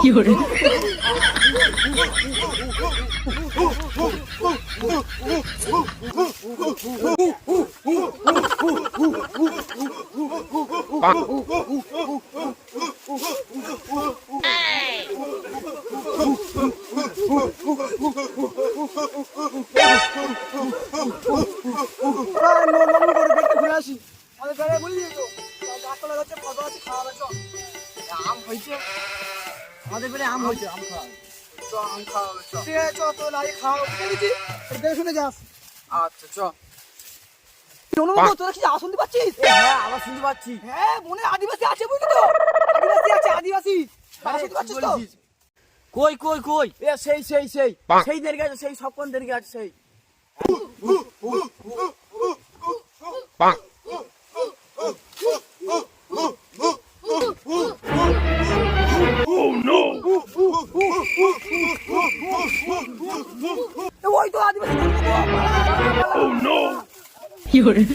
有人。আমাদের বেড়ে আম হয়েছে, আম খাওয়া আম খাওয়া ঠিক আছে, চ তো লাই খাওয়া বুঝেছি, শুনে যাস। আচ্ছা চ। তোরা কি শুনতে পাচ্ছিস? হ্যাঁ আবার শুনতে পাচ্ছি। হ্যাঁ মনে আদিবাসী আছে বুঝলি তো, আদিবাসী আছে, আদিবাসী শুনতে পাচ্ছিস তো? কই কই কই এ সেই সেই সেই সেই দের গেছে, সেই সব কোন দের গেছে সেই ওই তো আদিবাসী। 有人。